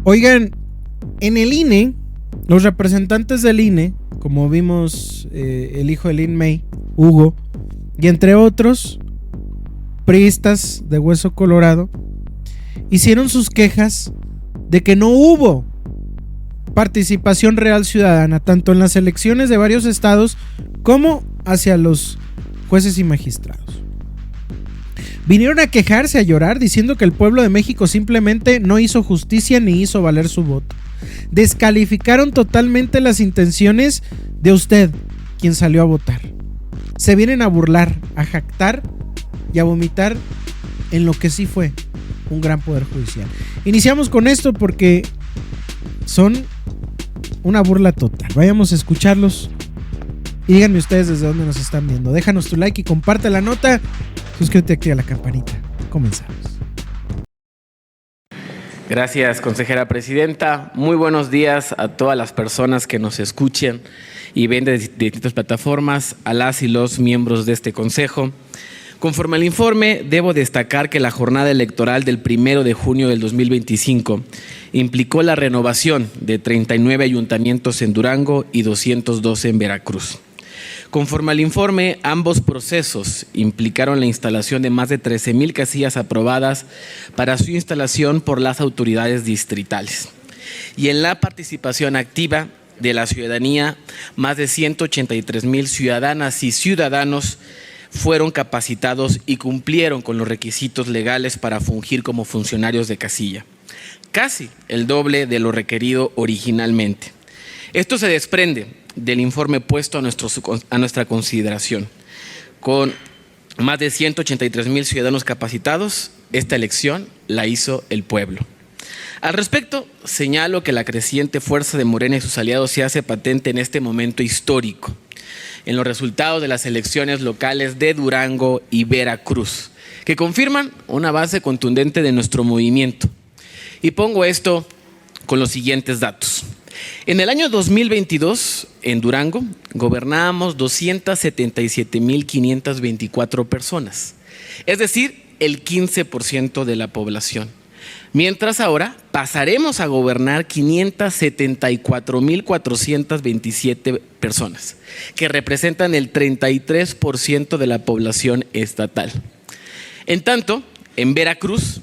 Oigan, en el INE, los representantes del INE, como vimos el hijo de Lin May, Hugo, y entre otros priistas de hueso colorado, hicieron sus quejas de que no hubo participación real ciudadana, tanto en las elecciones de varios estados como hacia los jueces y magistrados. Vinieron a quejarse, a llorar, diciendo que el pueblo de México simplemente no hizo justicia ni hizo valer su voto. Descalificaron totalmente las intenciones de usted, quien salió a votar. Se vienen a burlar, a jactar y a vomitar en lo que sí fue un gran poder judicial. Iniciamos con esto porque son una burla total. Vayamos a escucharlos y díganme ustedes desde dónde nos están viendo. Déjanos tu like y comparte la nota. Suscríbete, activa la campanita. Comenzamos. Gracias, consejera presidenta. Muy buenos días a todas las personas que nos escuchen y ven de distintas plataformas, a las y los miembros de este consejo. Conforme al informe, debo destacar que la jornada electoral del 1 de junio del 2025 implicó la renovación de 39 ayuntamientos en Durango y 212 en Veracruz. Conforme al informe, ambos procesos implicaron la instalación de más de 13,000 casillas aprobadas para su instalación por las autoridades distritales. Y en la participación activa de la ciudadanía, más de 183,000 ciudadanas y ciudadanos fueron capacitados y cumplieron con los requisitos legales para fungir como funcionarios de casilla, casi el doble de lo requerido originalmente. Esto se desprende del informe puesto a nuestra consideración. Con más de 183,000 ciudadanos capacitados, esta elección la hizo el pueblo. Al respecto, señalo que la creciente fuerza de Morena y sus aliados se hace patente en este momento histórico, en los resultados de las elecciones locales de Durango y Veracruz, que confirman una base contundente de nuestro movimiento. Y pongo esto con los siguientes datos. En el año 2022, en Durango, gobernábamos 277,524 personas, es decir, el 15% de la población. Mientras ahora pasaremos a gobernar 574,427 personas, que representan el 33% de la población estatal. En tanto, en Veracruz,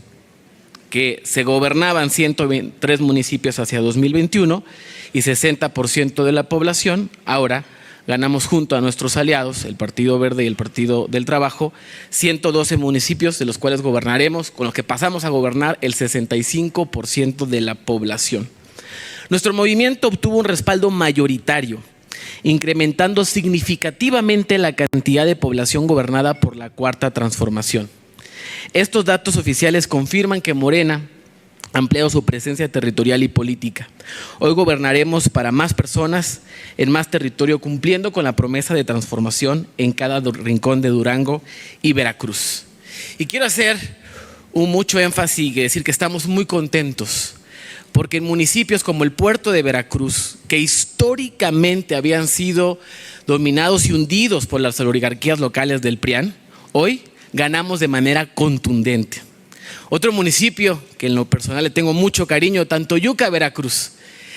que se gobernaban 123 municipios hacia 2021 y 60% de la población, ahora ganamos junto a nuestros aliados, el Partido Verde y el Partido del Trabajo, 112 municipios de los cuales gobernaremos, con los que pasamos a gobernar el 65% de la población. Nuestro movimiento obtuvo un respaldo mayoritario, incrementando significativamente la cantidad de población gobernada por la Cuarta Transformación. Estos datos oficiales confirman que Morena ha ampliado su presencia territorial y política. Hoy gobernaremos para más personas en más territorio, cumpliendo con la promesa de transformación en cada rincón de Durango y Veracruz. Y quiero hacer mucho énfasis y decir que estamos muy contentos, porque en municipios como el puerto de Veracruz, que históricamente habían sido dominados y hundidos por las oligarquías locales del PRIAN, hoy ganamos de manera contundente. Otro municipio que en lo personal le tengo mucho cariño, Tantoyuca, Veracruz,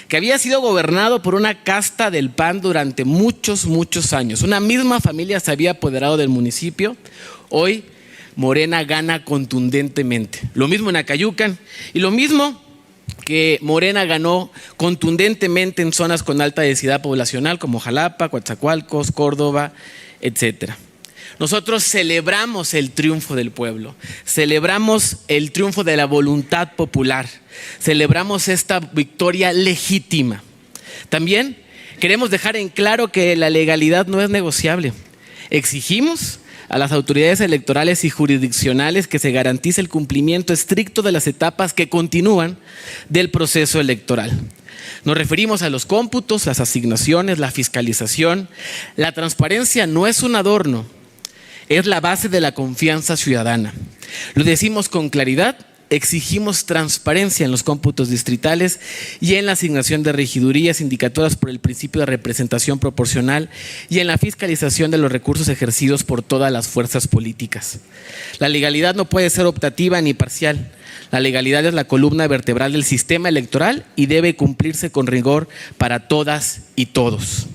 que había sido gobernado por una casta del PAN durante muchos años. Una misma familia se había apoderado del municipio. Hoy Morena gana contundentemente. Lo mismo en Acayucan y lo mismo que Morena ganó contundentemente en zonas con alta densidad poblacional como Jalapa, Coatzacoalcos, Córdoba, etcétera. Nosotros celebramos el triunfo del pueblo, celebramos el triunfo de la voluntad popular, celebramos esta victoria legítima. También queremos dejar en claro que la legalidad no es negociable. Exigimos a las autoridades electorales y jurisdiccionales que se garantice el cumplimiento estricto de las etapas que continúan del proceso electoral. Nos referimos a los cómputos, las asignaciones, la fiscalización. La transparencia no es un adorno, es la base de la confianza ciudadana. Lo decimos con claridad exigimos transparencia en los cómputos distritales y en la asignación de regidurías indicadoras por el principio de representación proporcional y en la fiscalización de los recursos ejercidos por todas las fuerzas políticas. La legalidad no puede ser optativa ni parcial. La legalidad es la columna vertebral del sistema electoral y debe cumplirse con rigor para todas y todos.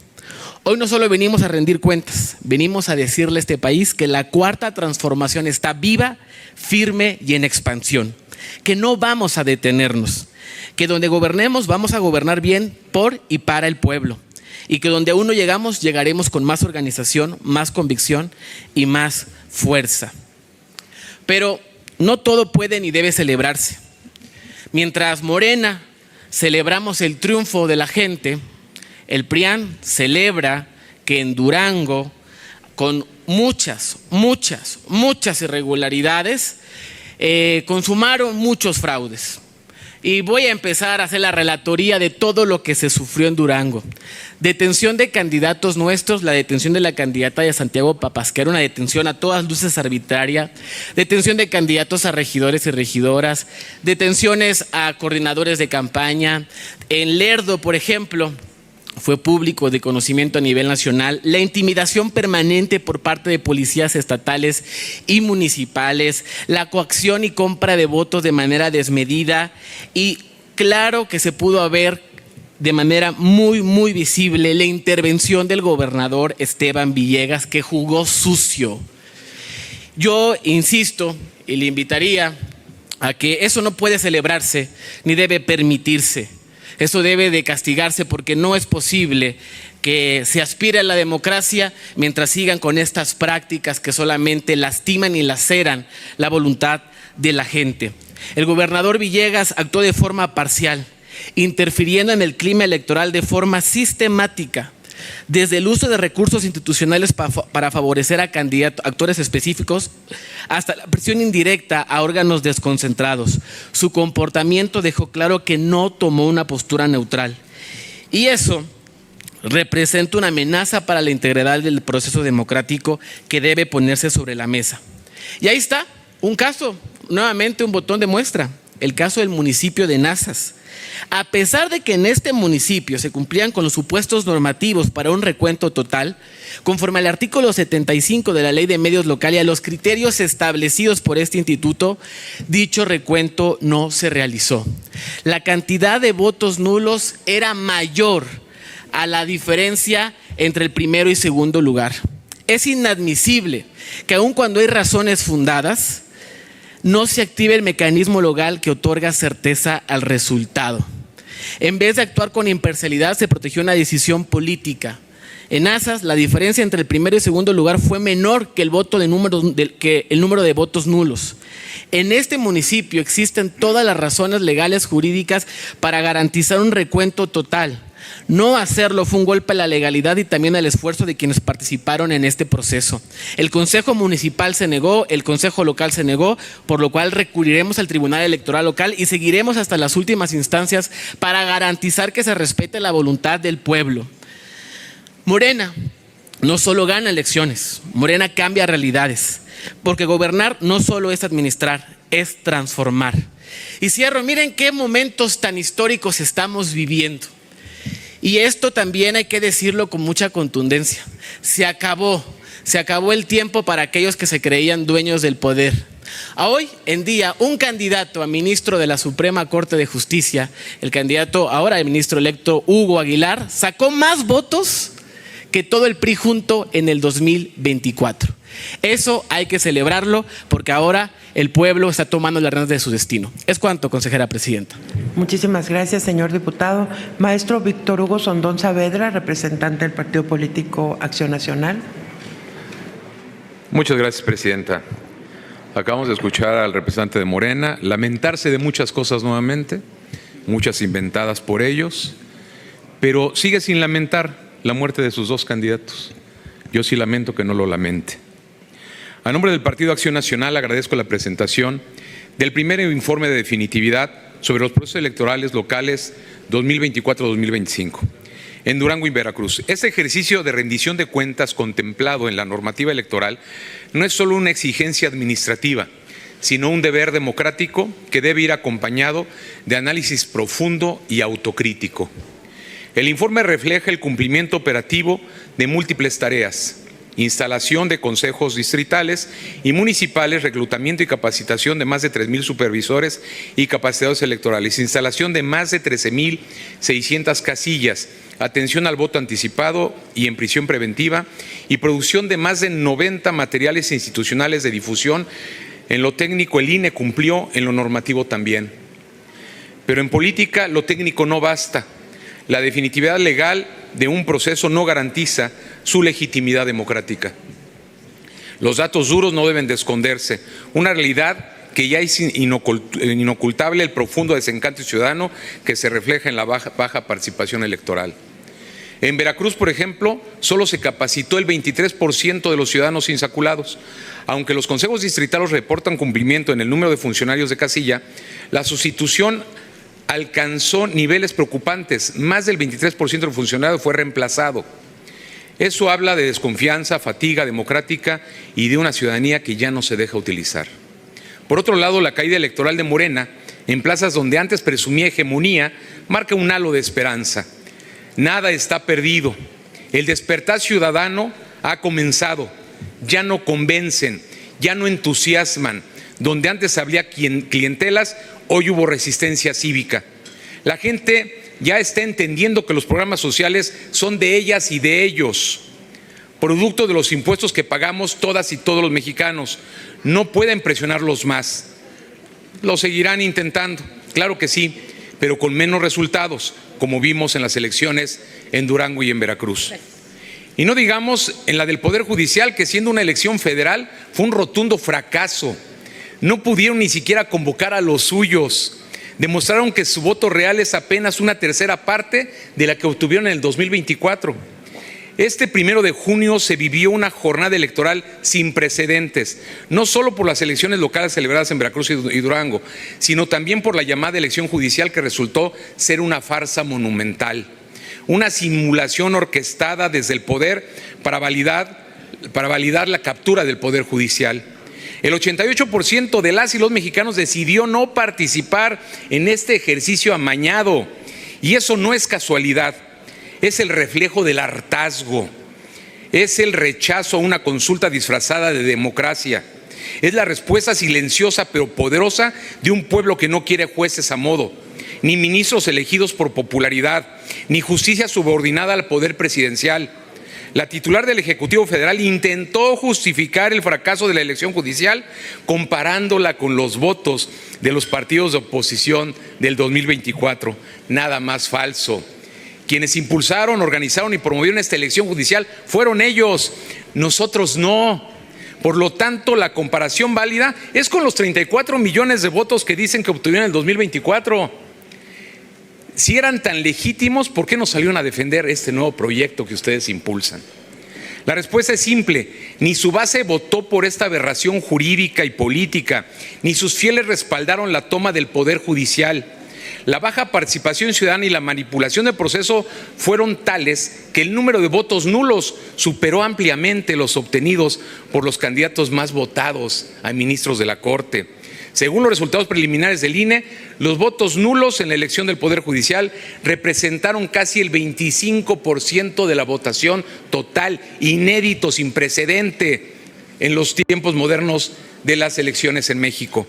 Hoy no solo venimos a rendir cuentas, venimos a decirle a este país que la cuarta transformación está viva, firme y en expansión, que no vamos a detenernos, que donde gobernemos vamos a gobernar bien por y para el pueblo y que donde aún no llegamos, llegaremos con más organización, más convicción y más fuerza. Pero no todo puede ni debe celebrarse. Mientras Morena celebramos el triunfo de la gente, el PRIAN celebra que en Durango, con muchas irregularidades, consumaron muchos fraudes. Y voy a empezar a hacer la relatoría de todo lo que se sufrió en Durango. Detención de candidatos nuestros, la detención de la candidata de Santiago Papasquero, una detención a todas luces arbitraria, detención de candidatos a regidores y regidoras, detenciones a coordinadores de campaña. En Lerdo, por ejemplo, fue público de conocimiento a nivel nacional, la intimidación permanente por parte de policías estatales y municipales, la coacción y compra de votos de manera desmedida y claro que se pudo haber de manera muy visible la intervención del gobernador Esteban Villegas, que jugó sucio. Yo insisto y le invitaría a que eso no puede celebrarse ni debe permitirse. Eso debe de castigarse porque no es posible que se aspire a la democracia mientras sigan con estas prácticas que solamente lastiman y laceran la voluntad de la gente. El gobernador Villegas actuó de forma parcial, interfiriendo en el clima electoral de forma sistemática, desde el uso de recursos institucionales para favorecer a candidatos, actores específicos, hasta la presión indirecta a órganos desconcentrados. Su comportamiento dejó claro que no tomó una postura neutral. Y eso representa una amenaza para la integridad del proceso democrático que debe ponerse sobre la mesa. Y ahí está, un caso, nuevamente un botón de muestra, el caso del municipio de Nazas. A pesar de que en este municipio se cumplían con los supuestos normativos para un recuento total, conforme al artículo 75 de la Ley de Medios Locales y a los criterios establecidos por este instituto, dicho recuento no se realizó. La cantidad de votos nulos era mayor a la diferencia entre el primero y segundo lugar. Es inadmisible que aun cuando hay razones fundadas, no se active el mecanismo legal que otorga certeza al resultado. En vez de actuar con imparcialidad, se protegió una decisión política. En Nazas, la diferencia entre el primero y segundo lugar fue menor que el número de votos nulos. En este municipio existen todas las razones legales jurídicas para garantizar un recuento total. No hacerlo fue un golpe a la legalidad y también al esfuerzo de quienes participaron en este proceso. El Consejo Municipal se negó, el Consejo Local se negó, por lo cual recurriremos al Tribunal Electoral Local y seguiremos hasta las últimas instancias para garantizar que se respete la voluntad del pueblo. Morena no solo gana elecciones, Morena cambia realidades, porque gobernar no solo es administrar, es transformar. Y cierro, miren qué momentos tan históricos estamos viviendo. Y esto también hay que decirlo con mucha contundencia. Se acabó el tiempo para aquellos que se creían dueños del poder. Hoy en día, un candidato a ministro de la Suprema Corte de Justicia, el candidato ahora el ministro electo Hugo Aguilar, sacó más votos que todo el PRI junto en el 2024. Eso hay que celebrarlo porque ahora el pueblo está tomando las riendas de su destino. Es cuanto, consejera presidenta. Muchísimas gracias, señor diputado. Maestro Víctor Hugo Sondón Saavedra, representante del Partido Político Acción Nacional. Muchas gracias, presidenta. Acabamos de escuchar al representante de Morena lamentarse de muchas cosas nuevamente, muchas inventadas por ellos, pero sigue sin lamentar la muerte de sus dos candidatos. Yo sí lamento que no lo lamente. A nombre del Partido Acción Nacional agradezco la presentación del primer informe de definitividad sobre los procesos electorales locales 2024-2025 en Durango y Veracruz. Este ejercicio de rendición de cuentas contemplado en la normativa electoral no es solo una exigencia administrativa, sino un deber democrático que debe ir acompañado de análisis profundo y autocrítico. El informe refleja el cumplimiento operativo de múltiples tareas: instalación de consejos distritales y municipales, reclutamiento y capacitación de más de 3,000 supervisores y capacitadores electorales, instalación de más de 13,600 casillas, atención al voto anticipado y en prisión preventiva y producción de más de 90 materiales institucionales de difusión. En lo técnico el INE cumplió, en lo normativo también. Pero en política lo técnico no basta. La definitividad legal de un proceso no garantiza su legitimidad democrática. Los datos duros no deben de esconderse. Una realidad que ya es inocultable: el profundo desencanto ciudadano que se refleja en la baja participación electoral. En Veracruz, por ejemplo, solo se capacitó el 23% de los ciudadanos insaculados. Aunque los consejos distritales reportan cumplimiento en el número de funcionarios de casilla, la sustitución alcanzó niveles preocupantes. Más del 23% del funcionario fue reemplazado. Eso habla de desconfianza, fatiga democrática y de una ciudadanía que ya no se deja utilizar. Por otro lado, la caída electoral de Morena en plazas donde antes presumía hegemonía marca un halo de esperanza. Nada está perdido. El despertar ciudadano ha comenzado. Ya no convencen, ya no entusiasman. Donde antes había clientelas, hoy hubo resistencia cívica. La gente ya está entendiendo que los programas sociales son de ellas y de ellos, producto de los impuestos que pagamos todas y todos los mexicanos. No pueden presionarlos más. Lo seguirán intentando, claro que sí, pero con menos resultados, como vimos en las elecciones en Durango y en Veracruz. Y no digamos en la del Poder Judicial, que siendo una elección federal fue un rotundo fracaso. No pudieron ni siquiera convocar a los suyos. Demostraron que su voto real es apenas una tercera parte de la que obtuvieron en el 2024. Este 1 de junio se vivió una jornada electoral sin precedentes, no solo por las elecciones locales celebradas en Veracruz y Durango, sino también por la llamada elección judicial, que resultó ser una farsa monumental, una simulación orquestada desde el poder para validar la captura del Poder Judicial. El 88% de las y los mexicanos decidió no participar en este ejercicio amañado, y eso no es casualidad. Es el reflejo del hartazgo, es el rechazo a una consulta disfrazada de democracia, es la respuesta silenciosa pero poderosa de un pueblo que no quiere jueces a modo, ni ministros elegidos por popularidad, ni justicia subordinada al poder presidencial. La titular del Ejecutivo Federal intentó justificar el fracaso de la elección judicial comparándola con los votos de los partidos de oposición del 2024. Nada más falso. Quienes impulsaron, organizaron y promovieron esta elección judicial fueron ellos, nosotros no. Por lo tanto, la comparación válida es con los 34 millones de votos que dicen que obtuvieron en el 2024. Si eran tan legítimos, ¿por qué no salieron a defender este nuevo proyecto que ustedes impulsan? La respuesta es simple: ni su base votó por esta aberración jurídica y política, ni sus fieles respaldaron la toma del Poder Judicial. La baja participación ciudadana y la manipulación del proceso fueron tales que el número de votos nulos superó ampliamente los obtenidos por los candidatos más votados a ministros de la Corte. Según los resultados preliminares del INE, los votos nulos en la elección del Poder Judicial representaron casi el 25% de la votación total, inédito, sin precedente en los tiempos modernos de las elecciones en México.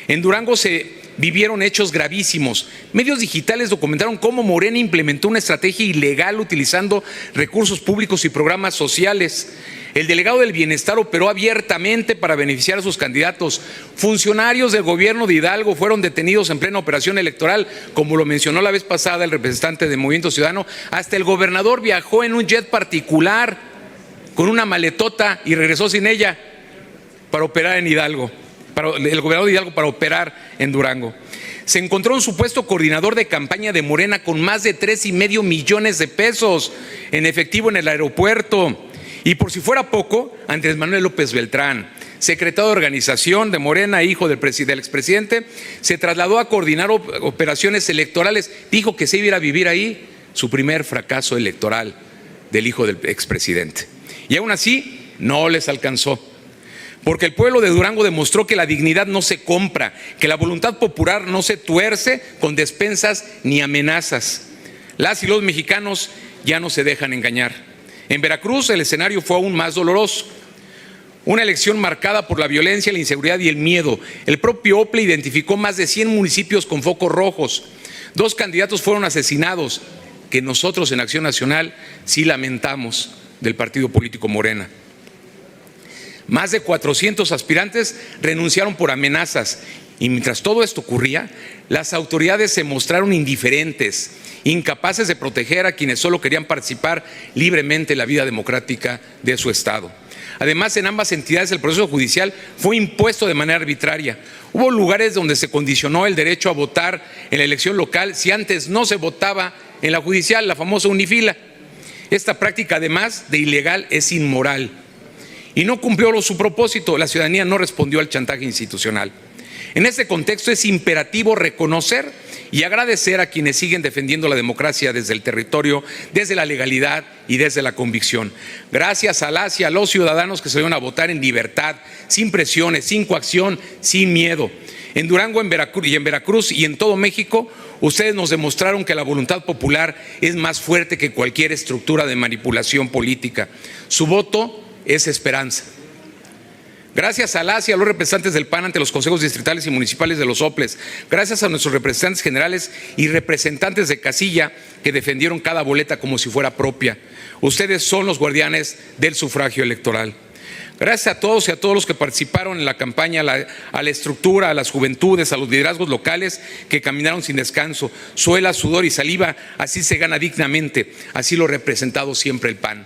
En Durango se vivieron hechos gravísimos. Medios digitales documentaron cómo Morena implementó una estrategia ilegal utilizando recursos públicos y programas sociales. El delegado del Bienestar operó abiertamente para beneficiar a sus candidatos. Funcionarios del gobierno de Hidalgo fueron detenidos en plena operación electoral, como lo mencionó la vez pasada el representante de Movimiento Ciudadano. Hasta el gobernador viajó en un jet particular con una maletota y regresó sin ella para operar en Hidalgo. El gobernador de Hidalgo para operar en Durango. Se encontró un supuesto coordinador de campaña de Morena con más de 3.5 millones de pesos en efectivo en el aeropuerto. Y por si fuera poco, Andrés Manuel López Beltrán, secretario de organización de Morena, hijo del expresidente, se trasladó a coordinar operaciones electorales. Dijo que se iba a ir a vivir ahí. Su primer fracaso electoral del hijo del expresidente. Y aún así, no les alcanzó. porque el pueblo de Durango demostró que la dignidad no se compra, que la voluntad popular no se tuerce con despensas ni amenazas. Las y los mexicanos ya no se dejan engañar. En Veracruz el escenario fue aún más doloroso. Una elección marcada por la violencia, la inseguridad y el miedo. El propio OPLE identificó más de 100 municipios con focos rojos. 2 candidatos fueron asesinados, que nosotros en Acción Nacional sí lamentamos, del partido político Morena. Más de 400 aspirantes renunciaron por amenazas. Y mientras todo esto ocurría, las autoridades se mostraron indiferentes, incapaces de proteger a quienes solo querían participar libremente en la vida democrática de su estado. Además, en ambas entidades el proceso judicial fue impuesto de manera arbitraria. Hubo lugares donde se condicionó el derecho a votar en la elección local si antes no se votaba en la judicial, la famosa unifila. Esta práctica, además de ilegal, es inmoral y no cumplió su propósito. La ciudadanía no respondió al chantaje institucional. En este contexto es imperativo reconocer y agradecer a quienes siguen defendiendo la democracia desde el territorio, desde la legalidad y desde la convicción. Gracias a las y a los ciudadanos que salieron a votar en libertad, sin presiones, sin coacción, sin miedo. En Durango, en Veracruz y en todo México, ustedes nos demostraron que la voluntad popular es más fuerte que cualquier estructura de manipulación política. Su voto es esperanza. Gracias a las y a los representantes del PAN ante los consejos distritales y municipales de los OPLES, gracias a nuestros representantes generales y representantes de casilla que defendieron cada boleta como si fuera propia. Ustedes son los guardianes del sufragio electoral. Gracias a todos y a todos los que participaron en la campaña, a la estructura, a las juventudes, a los liderazgos locales que caminaron sin descanso. Suela, sudor y saliva, así se gana dignamente, así lo ha representado siempre el PAN.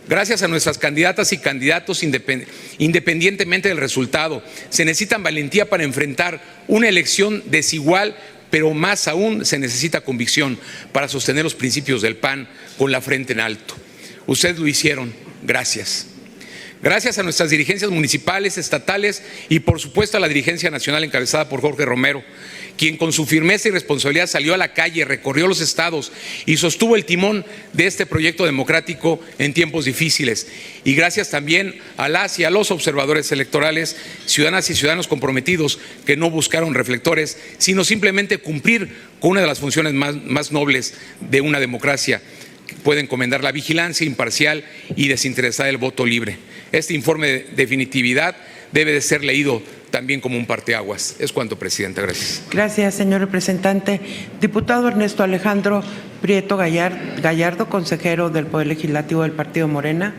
Gracias a nuestras candidatas y candidatos, independientemente del resultado, se necesita valentía para enfrentar una elección desigual, pero más aún se necesita convicción para sostener los principios del PAN con la frente en alto. Ustedes lo hicieron. Gracias. Gracias a nuestras dirigencias municipales, estatales y por supuesto a la dirigencia nacional encabezada por Jorge Romero, quien con su firmeza y responsabilidad salió a la calle, recorrió los estados y sostuvo el timón de este proyecto democrático en tiempos difíciles. Y gracias también a las y a los observadores electorales, ciudadanas y ciudadanos comprometidos que no buscaron reflectores, sino simplemente cumplir con una de las funciones más nobles de una democracia, que puede encomendar la vigilancia imparcial y desinteresada del voto libre. Este informe de definitividad debe de ser leído también como un parteaguas. Es cuanto, Presidenta. Gracias. Gracias, señor representante. Diputado Ernesto Alejandro Prieto Gallardo, consejero del Poder Legislativo del Partido Morena.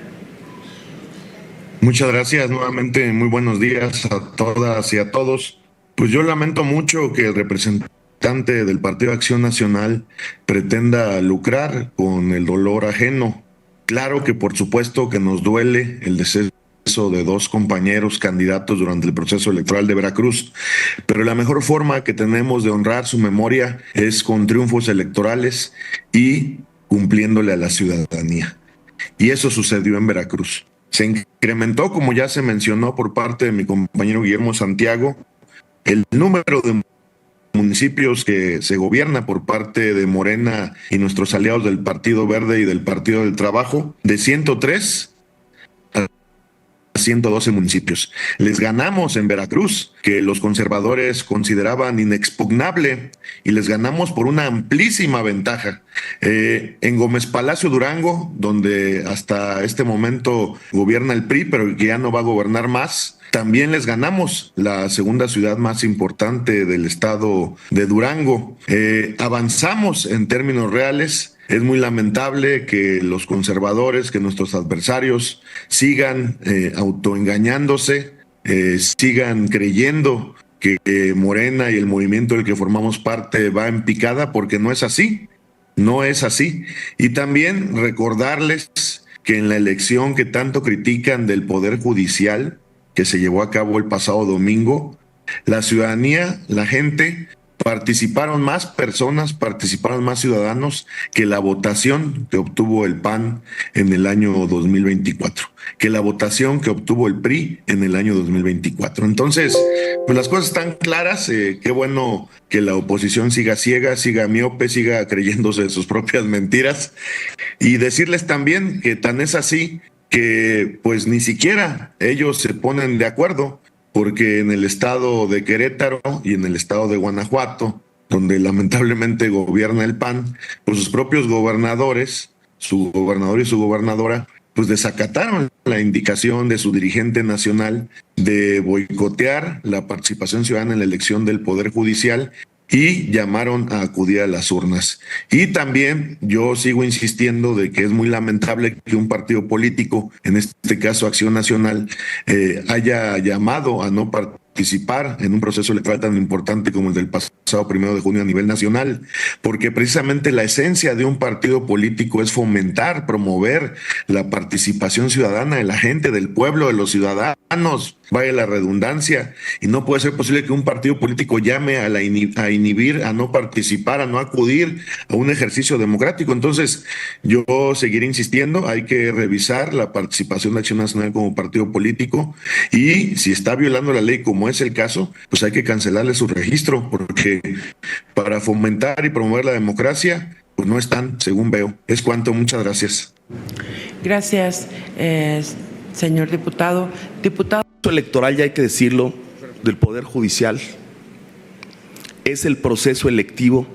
Muchas gracias. Nuevamente, muy buenos días a todas y a todos. Pues yo lamento mucho que el representante del Partido Acción Nacional pretenda lucrar con el dolor ajeno. Claro que por supuesto que nos duele el deceso de 2 compañeros candidatos durante el proceso electoral de Veracruz, pero la mejor forma que tenemos de honrar su memoria es con triunfos electorales y cumpliéndole a la ciudadanía. Y eso sucedió en Veracruz. Se incrementó, como ya se mencionó por parte de mi compañero Guillermo Santiago, el número de municipios que se gobierna por parte de Morena y nuestros aliados del Partido Verde y del Partido del Trabajo, de 103 a 112 municipios. Les ganamos en Veracruz, que los conservadores consideraban inexpugnable, y les ganamos por una amplísima ventaja. En Gómez Palacio, Durango, donde hasta este momento gobierna el PRI, pero que ya no va a gobernar más, también les ganamos, la segunda ciudad más importante del estado de Durango. Avanzamos en términos reales. Es muy lamentable que los conservadores, que nuestros adversarios sigan autoengañándose, sigan creyendo que Morena y el movimiento del que formamos parte va en picada, porque no es así, no es así. Y también recordarles que en la elección que tanto critican del Poder Judicial, que se llevó a cabo el pasado domingo, la ciudadanía, la gente, participaron más personas, participaron más ciudadanos que la votación que obtuvo el PAN en el año 2024, que la votación que obtuvo el PRI en el año 2024. Entonces, pues las cosas están claras. Qué bueno que la oposición siga ciega, siga miope, siga creyéndose sus propias mentiras. Y decirles también que tan es así que pues ni siquiera ellos se ponen de acuerdo, porque en el estado de Querétaro y en el estado de Guanajuato, donde lamentablemente gobierna el PAN, pues sus propios gobernadores, su gobernador y su gobernadora, pues desacataron la indicación de su dirigente nacional de boicotear la participación ciudadana en la elección del Poder Judicial y llamaron a acudir a las urnas. Y también yo sigo insistiendo de que es muy lamentable que un partido político, en este caso Acción Nacional, haya llamado a no participar en un proceso electoral tan importante como el del pasado 1 de junio a nivel nacional, porque precisamente la esencia de un partido político es fomentar, promover la participación ciudadana de la gente, del pueblo, de los ciudadanos, vaya la redundancia, y no puede ser posible que un partido político llame a inhibir, a no participar, a no acudir a un ejercicio democrático. Entonces, yo seguiré insistiendo, hay que revisar la participación de Acción Nacional como partido político, y si está violando la ley, como es el caso, pues hay que cancelarle su registro, porque para fomentar y promover la democracia, pues no están, según veo. Es cuanto, muchas gracias. Gracias, señor diputado. Diputado. Electoral, ya hay que decirlo, del Poder Judicial es el proceso electivo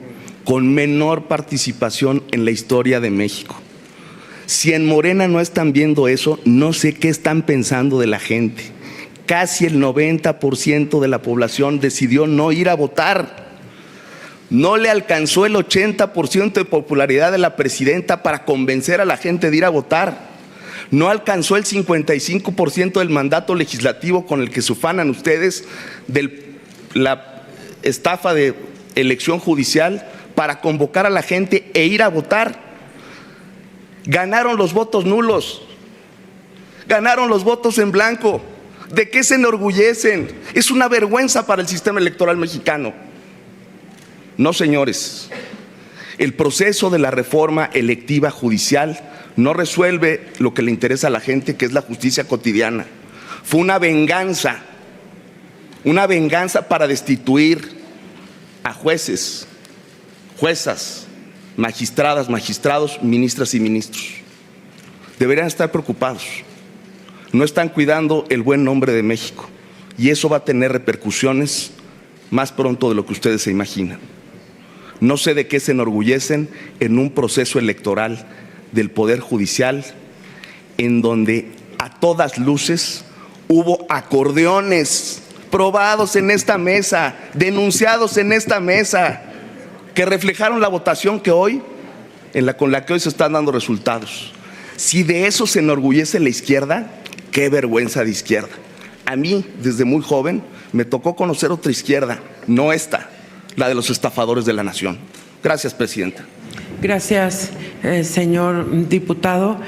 con menor participación en la historia de México. Si en Morena no están viendo eso, no sé qué están pensando de la gente. Casi el 90% de la población decidió no ir a votar. No le alcanzó el 80% de popularidad de la presidenta para convencer a la gente de ir a votar. No alcanzó el 55% del mandato legislativo con el que se ufanan ustedes de la estafa de elección judicial para convocar a la gente e ir a votar. Ganaron los votos nulos, ganaron los votos en blanco. ¿De qué se enorgullecen? Es una vergüenza para el sistema electoral mexicano. No, señores, el proceso de la reforma electiva judicial no resuelve lo que le interesa a la gente, que es la justicia cotidiana. Fue una venganza para destituir a jueces, juezas, magistradas, magistrados, ministras y ministros. Deberían estar preocupados. No están cuidando el buen nombre de México, y eso va a tener repercusiones más pronto de lo que ustedes se imaginan. No sé de qué se enorgullecen en un proceso electoral del Poder Judicial en donde a todas luces hubo acordeones probados en esta mesa, denunciados en esta mesa, que reflejaron la votación que hoy, con la que hoy se están dando resultados. Si de eso se enorgullece la izquierda, qué vergüenza de izquierda. A mí, desde muy joven, me tocó conocer otra izquierda, no esta, la de los estafadores de la nación. Gracias, presidenta. Gracias, señor diputado.